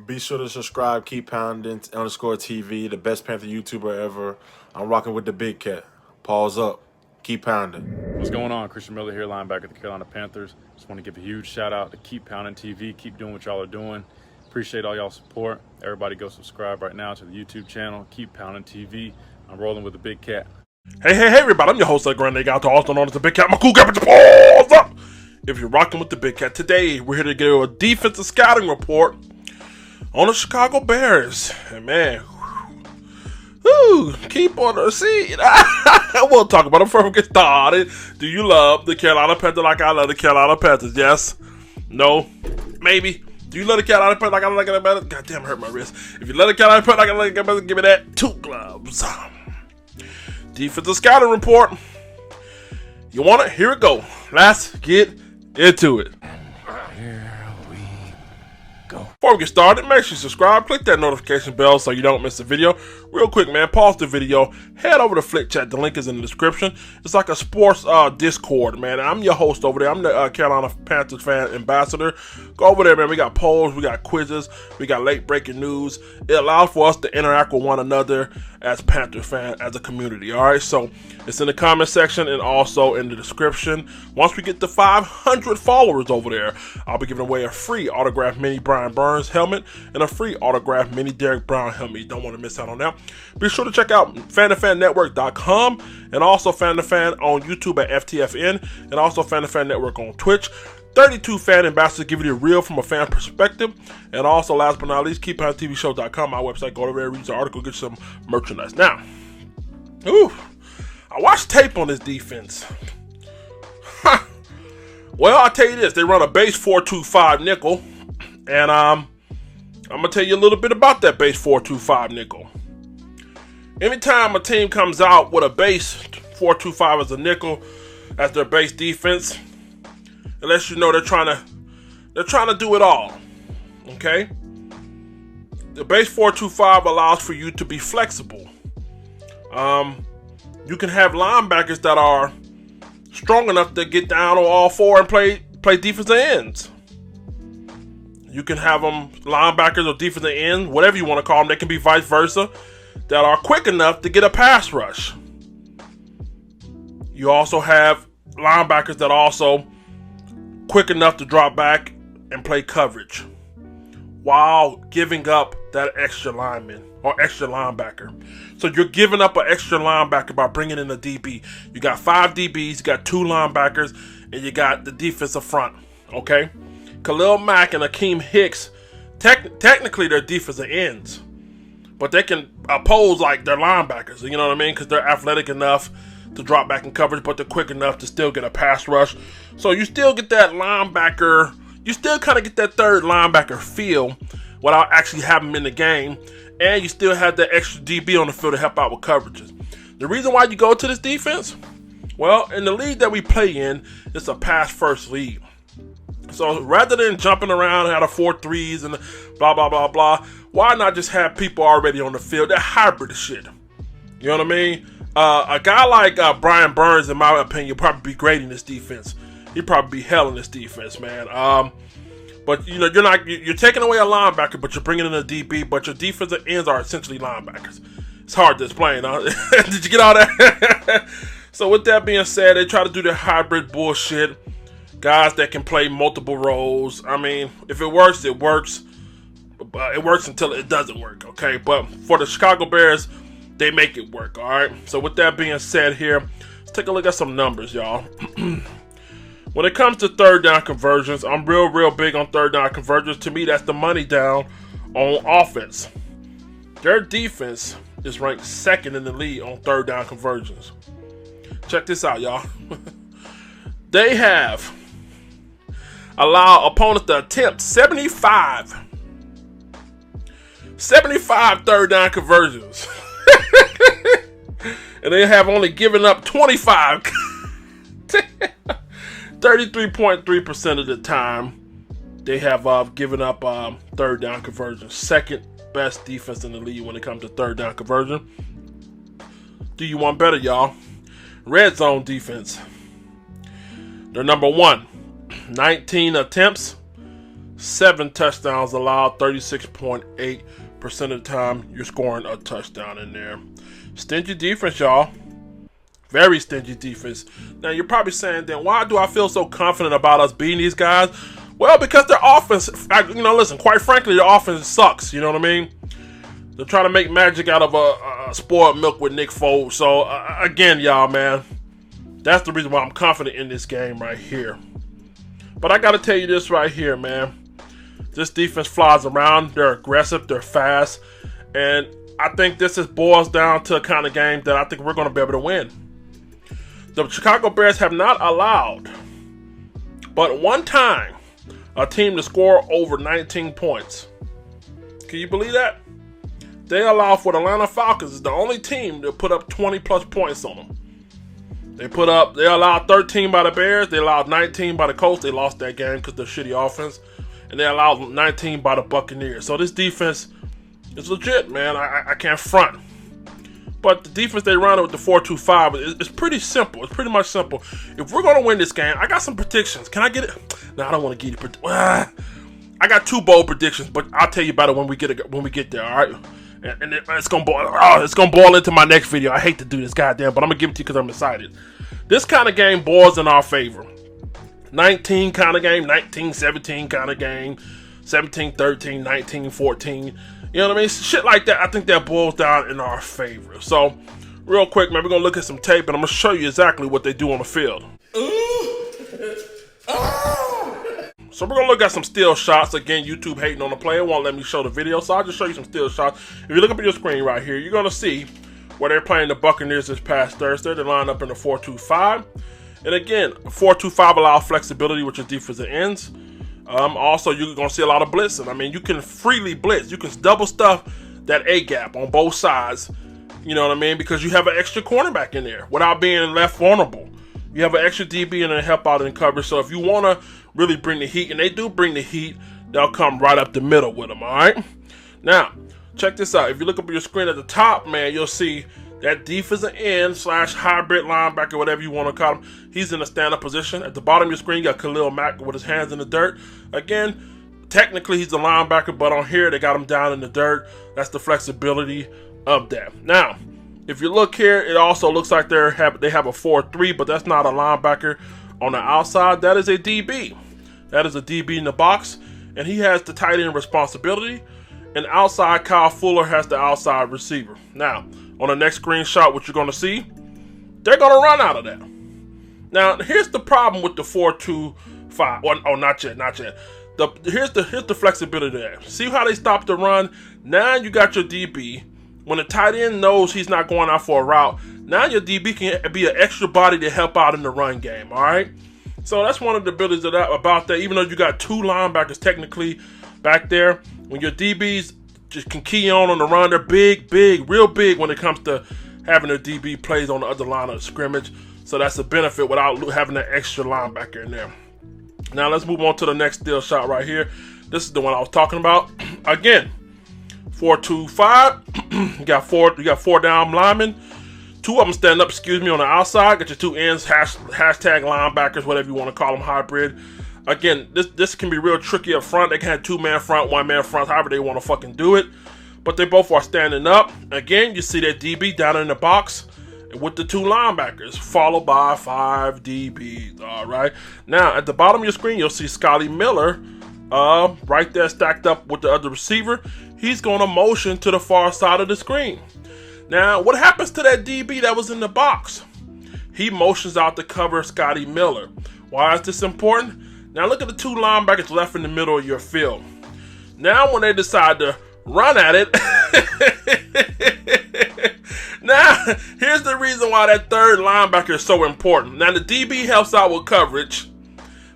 Be sure to subscribe, keep pounding, _TV, the best Panther YouTuber ever. I'm rocking with the big cat. Pause up. Keep pounding. What's going on? Christian Miller here, linebacker of the Carolina Panthers. Just want to give a huge shout out to Keep Pounding TV. Keep doing what y'all are doing. Appreciate all y'all support. Everybody go subscribe right now to the YouTube channel, Keep Pounding TV. I'm rolling with the big cat. Hey, everybody. I'm your host, Grande Guy, also known as the Big Cat. My cool guy, pause up. If you're rocking with the Big Cat today, we're here to give you a defensive scouting report on the Chicago Bears. And man, keep on the seat. We'll talk about it before we get started. Do you love the Carolina Panthers like I love the Carolina Panthers? Yes? No? Maybe? Do you love the Carolina Panthers like I love the Panthers? God damn, hurt my wrist. If you love the Carolina Panthers like I love the Panthers, give me that 2 gloves. Defensive scouting report. You want it? Here it go. Let's get into it. Before we get started, make sure you subscribe, click that notification bell so you don't miss a video. Real quick, man, pause the video, head over to Flick Chat. The link is in the description. It's like a sports Discord, man. I'm your host over there. I'm the Carolina Panthers fan ambassador. Go over there, man. We got polls, we got quizzes, we got late breaking news. It allows for us to interact with one another as Panthers fans, as a community, all right? So it's in the comment section and also in the description. Once we get to 500 followers over there, I'll be giving away a free autographed mini Brian Burns helmet and a free autographed mini Derek Brown helmet. You don't want to miss out on that. Be sure to check out FTFN and also FTFN on YouTube at FTFN and also FTFN Network on Twitch. 32 fan ambassadors give you the real from a fan perspective. And also, last but not least, KeepPoundTVShow.com, my website. Go over there, read the article, get some merchandise. Now, I watched tape on this defense. Well, I'll tell you this. They run a base 4-2-5 nickel. And I'm going to tell you a little bit about that base 4-2-5 nickel. Anytime a team comes out with a base 4-2-5 as a nickel, as their base defense, it lets you know they're trying to do it all. Okay? The base 4-2-5 allows for you to be flexible. You can have linebackers that are strong enough to get down on all four and play defensive ends. You can have them linebackers or defensive ends, whatever you want to call them. They can be vice versa, that are quick enough to get a pass rush. You also have linebackers that are also quick enough to drop back and play coverage while giving up that extra lineman or extra linebacker. So you're giving up an extra linebacker by bringing in a DB. You got 5 DBs, you got 2 linebackers, and you got the defensive front. Okay? Khalil Mack and Akeem Hicks, technically they're defensive ends, but they can oppose like their linebackers. You know what I mean? Because they're athletic enough to drop back in coverage, but they're quick enough to still get a pass rush. So you still get that linebacker, you still kind of get that third linebacker feel without actually having them in the game, and you still have that extra DB on the field to help out with coverages. The reason why you go to this defense, well, in the league that we play in, it's a pass-first league. So rather than jumping around out of 4-3s and blah, blah, blah, blah, why not just have people already on the field? They're hybrid as shit. You know what I mean? A guy like Brian Burns, in my opinion, would probably be great in this defense. He'd probably be hell in this defense, man. But you know, you're taking away a linebacker, but you're bringing in a DB. But your defensive ends are essentially linebackers. It's hard to explain. Huh? Did you get all that? So with that being said, they try to do their hybrid bullshit. Guys that can play multiple roles. I mean, if it works, it works. It works until it doesn't work. Okay, but for the Chicago Bears, they make it work, all right? So with that being said here, let's take a look at some numbers, y'all. When it comes to third down conversions, I'm real big on third down conversions. To me, that's the money down on offense. Their defense is ranked 2nd in the league on third down conversions. Check this out, y'all. They have allowed opponents to attempt 75 third down conversions. And they have only given up 25. 33.3% of the time they have given up third down conversions. 2nd best defense in the league when it comes to third down conversion. Do you want better, y'all? Red zone defense. They're number 1. 19 attempts 7 touchdowns allowed, 36.8% of the time you're scoring a touchdown in there. Stingy defense, y'all. Very stingy defense. Now, you're probably saying, then why do I feel so confident about us beating these guys? Well, because their offense, listen, quite frankly, their offense sucks. You know what I mean? They're trying to make magic out of a spoiled milk with Nick Foles. So, again, y'all, man, that's the reason why I'm confident in this game right here. But I got to tell you this right here, man. This defense flies around. They're aggressive. They're fast. And I think this boils down to a kind of game that I think we're going to be able to win. The Chicago Bears have not allowed but one time a team to score over 19 points. Can you believe that? They allow for the Atlanta Falcons is the only team to put up 20 plus points on them. They allowed 13 by the Bears. They allowed 19 by the Colts. They lost that game because of their shitty offense. And they allowed 19 by the Buccaneers. So this defense is legit, man. I can't front. But the defense they run with the 4-2-5 is pretty simple. It's pretty much simple. If we're going to win this game, I got some predictions. Can I get it? No, I don't want to get it. I got 2 bold predictions, but I'll tell you about it when we get there, all right? And it's going to boil into my next video. I hate to do this, goddamn, but I'm going to give it to you because I'm excited. This kind of game boils in our favor. 19 kind of game, 19-17 kind of game, 17-13, 19-14. You know what I mean? Shit like that, I think that boils down in our favor. So, real quick, man, we're going to look at some tape, and I'm going to show you exactly what they do on the field. So we're going to look at some still shots. Again, YouTube hating on the play. It won't let me show the video, so I'll just show you some still shots. If you look up at your screen right here, you're going to see where they're playing the Buccaneers this past Thursday. They line up in the 4-2-5. And again, 4-2-5 allows flexibility with your defensive ends. Also, you're going to see a lot of blitzing. I mean, you can freely blitz. You can double stuff that A-gap on both sides. You know what I mean? Because you have an extra cornerback in there without being left vulnerable. You have an extra DB and a help out in coverage. So if you want to really bring the heat, and they do bring the heat, they'll come right up the middle with them, all right? Now, check this out. If you look up at your screen at the top, man, you'll see that defensive end / hybrid linebacker, whatever you want to call him, he's in a stand-up position. At the bottom of your screen, you got Khalil Mack with his hands in the dirt. Again, technically he's a linebacker, but on here they got him down in the dirt. That's the flexibility of that. Now, if you look here, it also looks like they have a 4-3, but that's not a linebacker on the outside. That is a DB. That is a DB in the box, and he has the tight end responsibility. And outside, Kyle Fuller has the outside receiver. Now, on the next screenshot, what you're going to see, they're going to run out of that. Now, here's the problem with the 4-2-5. Oh, not yet. Here's the flexibility there. See how they stop the run? Now you got your DB. When the tight end knows he's not going out for a route, now your DB can be an extra body to help out in the run game, all right? So that's one of the abilities about that. Even though you got 2 linebackers technically back there, when your DBs just can key on the run, they're big, real big when it comes to having a DB plays on the other line of scrimmage. So that's a benefit without having that extra linebacker in there. Now let's move on to the next still shot right here. This is the one I was talking about. Again, 4-2-5. You got 4 down linemen. 2 of them stand up, on the outside. Got your 2 ends, hashtag linebackers, whatever you want to call them, hybrid. Again, this can be real tricky up front. They can have 2-man front, 1-man front, however they want to fucking do it. But they both are standing up. Again, you see that DB down in the box with the 2 linebackers, followed by 5 DBs. All right. Now, at the bottom of your screen, you'll see Scotty Miller right there stacked up with the other receiver. He's going to motion to the far side of the screen. Now, what happens to that DB that was in the box? He motions out to cover Scotty Miller. Why is this important? Now, look at the 2 linebackers left in the middle of your field. Now, when they decide to run at it, now, here's the reason why that 3rd linebacker is so important. Now, the DB helps out with coverage,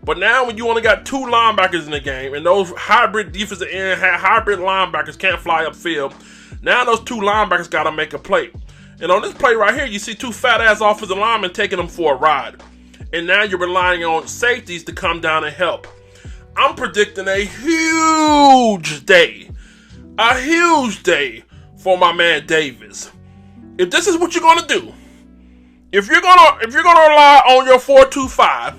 but now when you only got 2 linebackers in the game, and those hybrid defensive end, hybrid linebackers can't fly upfield, now those 2 linebackers got to make a play. And on this play right here, you see 2 fat-ass offensive linemen taking them for a ride. And now you're relying on safeties to come down and help. I'm predicting a huge day for my man Davis. If this is what you're gonna do, if you're gonna rely on your 4-2-5,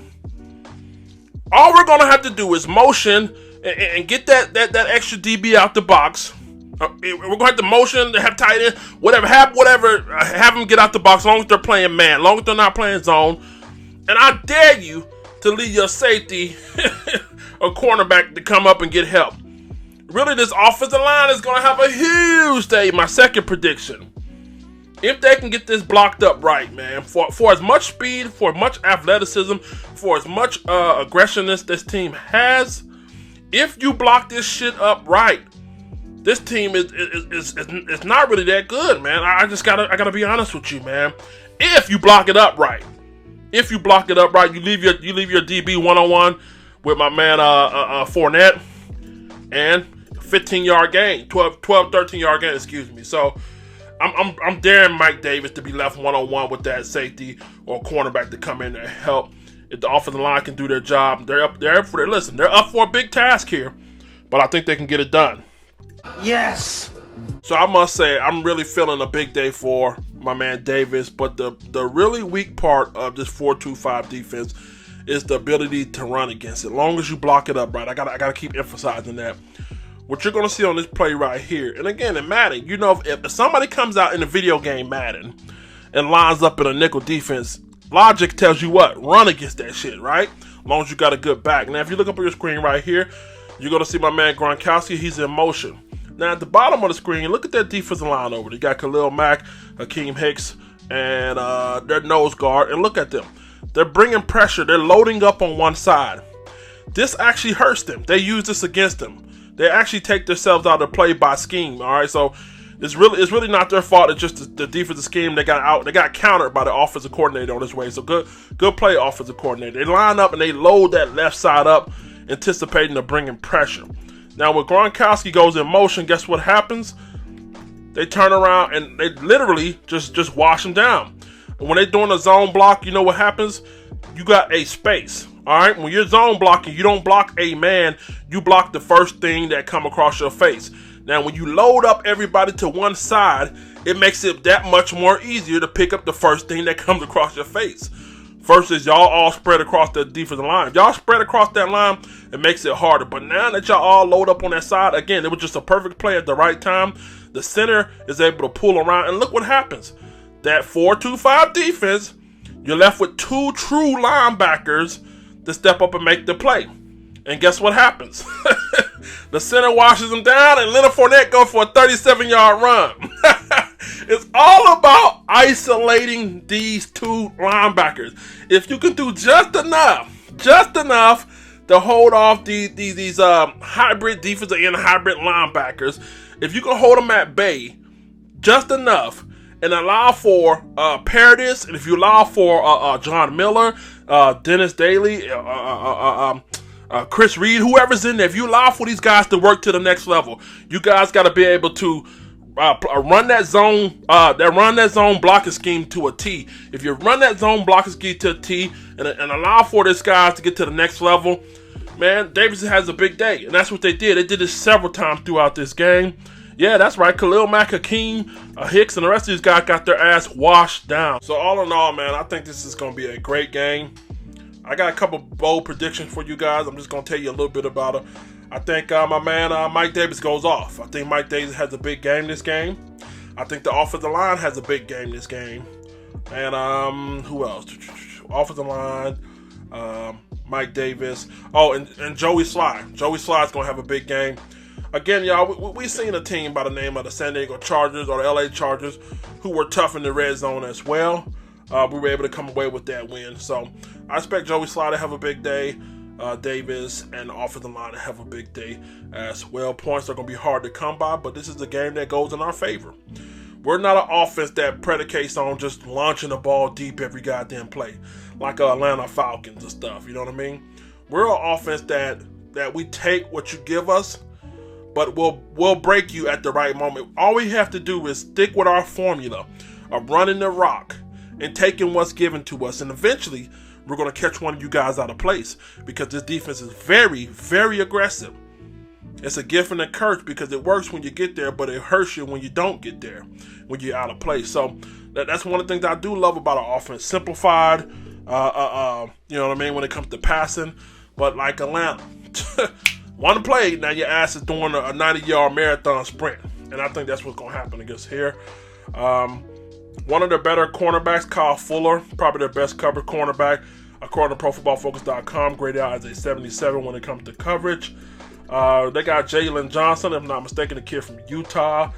all we're gonna have to do is motion and get that extra DB out the box. We're gonna have to motion, have tight end, whatever, have them get out the box as long as they're playing man, as long as they're not playing zone. And I dare you to leave your safety or cornerback to come up and get help. Really, this offensive line is gonna have a huge day. My second prediction: if they can get this blocked up right, man, for as much speed, for as much athleticism, for as much aggressiveness this team has, if you block this shit up right, this team is not really that good, man. I gotta be honest with you, man. If you block it up right, you leave your DB 1-on-1 with my man Fournette, and 15-yard gain, 13-yard gain, excuse me. So I'm daring Mike Davis to be left 1-on-1 with that safety or cornerback to come in and help. If the offensive line can do their job, they're up for a big task here, but I think they can get it done. Yes. So I must say, I'm really feeling a big day for my man Davis, but the really weak part of this 4-2-5 defense is the ability to run against it. As long as you block it up right, I gotta keep emphasizing that. What you're gonna see on this play right here, and again in Madden, you know, if somebody comes out in the video game Madden and lines up in a nickel defense, logic tells you what? Run against that shit, right? As long as you got a good back. Now, if you look up on your screen right here, you're gonna see my man Gronkowski. He's in motion. Now, at the bottom of the screen, look at that defensive line over there. You got Khalil Mack, Hakeem Hicks, and their nose guard. And look at them. They're bringing pressure. They're loading up on one side. This actually hurts them. They use this against them. They actually take themselves out of play by scheme. All right, so it's really not their fault. It's just the defensive scheme. They got countered by the offensive coordinator on this way. So good play, offensive coordinator. They line up and they load that left side up, anticipating to bringing pressure. Now, when Gronkowski goes in motion, guess what happens? They turn around and they literally just wash him down. And when they're doing a zone block, you know what happens? You got a space. All right, when you're zone blocking, you don't block a man, you block the first thing that come across your face. Now, when you load up everybody to one side, it makes it that much more easier to pick up the first thing that comes across your face. Versus y'all all spread across the defensive line. If y'all spread across that line, it makes it harder. But now that y'all all load up on that side, again, it was just a perfect play at the right time. The center is able to pull around, and look what happens. That 4-2-5 defense, you're left with two true linebackers to step up and make the play. And guess what happens? The center washes them down, and Leonard Fournette goes for a 37-yard run. It's all about isolating these two linebackers. If you can do just enough to hold off these hybrid defensive and hybrid linebackers, if you can hold them at bay just enough and allow for Paradis, and if you allow for John Miller, Dennis Daly, Chris Reed, whoever's in there, if you allow for these guys to work to the next level, you guys got to be able to run that zone blocking scheme to a T. If you run that zone blocking scheme to a T and allow for these guys to get to the next level, man, Davidson has a big day. And that's what they did. They did this several times throughout this game. Yeah, that's right. Khalil Mack, Hakeem, Hicks, and the rest of these guys got their ass washed down. So all in all, man, I think this is going to be a great game. I got a couple bold predictions for you guys. I'm just going to tell you a little bit about it. I think my man Mike Davis goes off. I think Mike Davis has a big game this game. I think the offensive line has a big game this game. And who else? Offensive line, Mike Davis. Oh, and Joey Sly. Joey Sly's going to have a big game. Again, y'all, we seen a team by the name of the San Diego Chargers or the LA Chargers who were tough in the red zone as well. We were able to come away with that win. So I expect Joey Sly to have a big day. Davis and the offensive line to have a big day as well. Points are going to be hard to come by, but this is a game that goes in our favor. We're not an offense that predicates on just launching the ball deep every goddamn play, like Atlanta Falcons and stuff, you know what I mean? We're an offense that we take what you give us, but we'll break you at the right moment. All we have to do is stick with our formula of running the rock and taking what's given to us, and eventually we're going to catch one of you guys out of place because this defense is very, very aggressive. It's a gift and a curse because it works when you get there, but it hurts you when you don't get there, when you're out of place. So that's one of the things I do love about our offense. Simplified, you know what I mean, when it comes to passing. But like Atlanta, One play, now your ass is doing a 90-yard marathon sprint. And I think that's what's going to happen against here. One of their better cornerbacks, Kyle Fuller, probably their best covered cornerback, according to ProFootballFocus.com, graded out as a 77 when it comes to coverage. They got Jalen Johnson, if I'm not mistaken, a kid from Utah.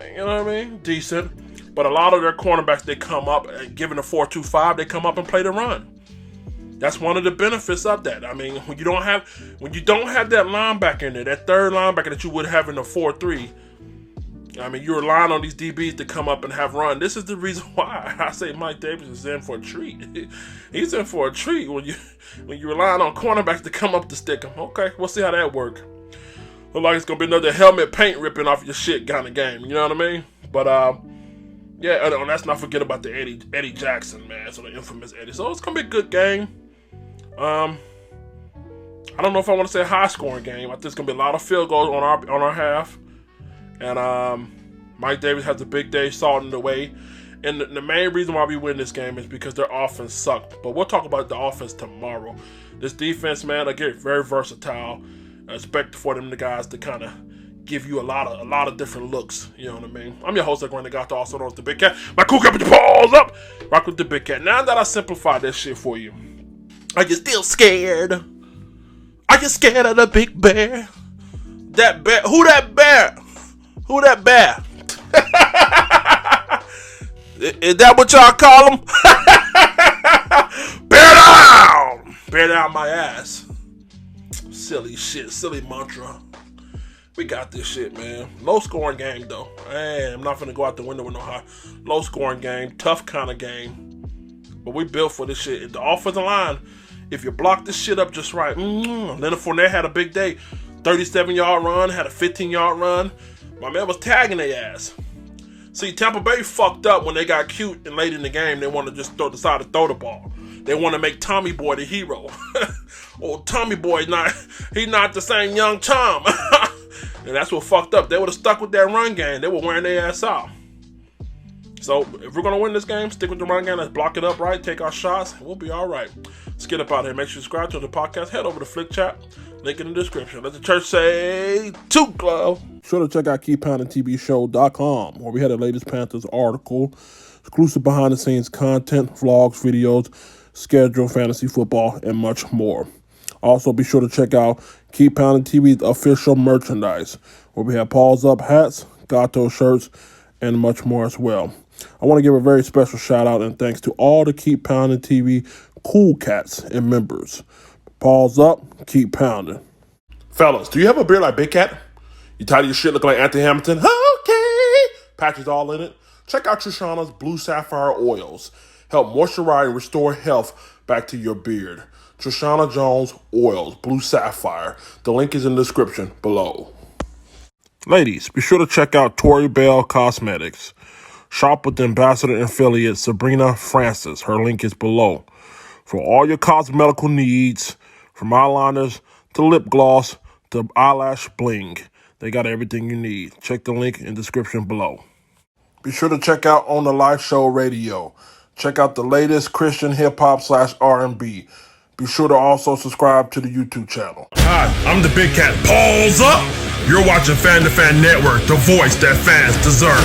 You know what I mean? Decent. But a lot of their cornerbacks, they come up, and given a 4-2-5, they come up and play the run. That's one of the benefits of that. I mean, when you don't have that linebacker in there, that third linebacker that you would have in the 4-3, I mean, you're relying on these DBs to come up and have run. This is the reason why I say Mike Davis is in for a treat. He's in for a treat when you're relying on cornerbacks to come up to stick him. Okay, we'll see how that works. Look like it's gonna be another helmet paint ripping off your shit kind of game. You know what I mean? But yeah, and let's not forget about the Eddie Jackson, man. So the infamous Eddie. So it's gonna be a good game. I don't know if I want to say a high scoring game. I think it's gonna be a lot of field goals on our half. And Mike Davis has a big day salting the way. And the main reason why we win this game is because their offense sucked. But we'll talk about the offense tomorrow. This defense, man, again, very versatile. I expect for them the guys to kind of give you a lot of different looks. You know what I mean? I'm your host, Granigato, also known as the Big Cat. My cool cat, put your paws up. Rock with the Big Cat. Now that I simplified that shit for you, are you still scared? Are you scared of the big bear? That bear? Who that bear? Who that bear? Is that what y'all call him? Bear down! Bear down my ass. Silly shit, silly mantra. We got this shit, man. Low scoring game, though. I'm not finna go out the window with no high. Low scoring game, tough kind of game. But we built for this shit. The offensive line, if you block this shit up just right, Leonard Fournette had a big day. 37-yard run, had a 15-yard run. My man was tagging their ass. See, Tampa Bay fucked up when they got cute and late in the game. They want to just decide to throw the ball. They want to make Tommy Boy the hero. Oh, Tommy Boy, he's not the same young Tom. And that's what fucked up. They would have stuck with that run game. They were wearing their ass out. So, if we're going to win this game, stick with the run game. Let's block it up right, take our shots, and we'll be all right. Let's get up out of here. Make sure you subscribe to the podcast. Head over to Flick Chat. Link in the description. Let the church say, toot glow. Sure to check out KeepPoundingTVShow.com, where we had the latest Panthers article, exclusive behind-the-scenes content, vlogs, videos, schedule, fantasy football, and much more. Also, be sure to check out Keep Pounding TV's official merchandise, where we have Paws Up hats, Gato shirts, and much more as well. I want to give a very special shout-out and thanks to all the Keep Pounding TV cool cats and members. Paws up, keep pounding. Fellas, do you have a beard like Big Cat? You tired of your shit looking like Anthony Hamilton? Okay! Patches all in it? Check out Trishana's Blue Sapphire oils. Help moisturize and restore health back to your beard. Trishana Jones Oils, Blue Sapphire. The link is in the description below. Ladies, be sure to check out Tori Bell Cosmetics. Shop with the ambassador and affiliate Sabrina Francis. Her link is below. For all your cosmetical needs, from eyeliners to lip gloss to eyelash bling, they got everything you need. Check the link in the description below. Be sure to check out On the Life Show Radio. Check out the latest Christian hip-hop / R&B. Be sure to also subscribe to the YouTube channel. Hi, I'm the Big Cat. Paws up! You're watching Fan to Fan Network, the voice that fans deserve.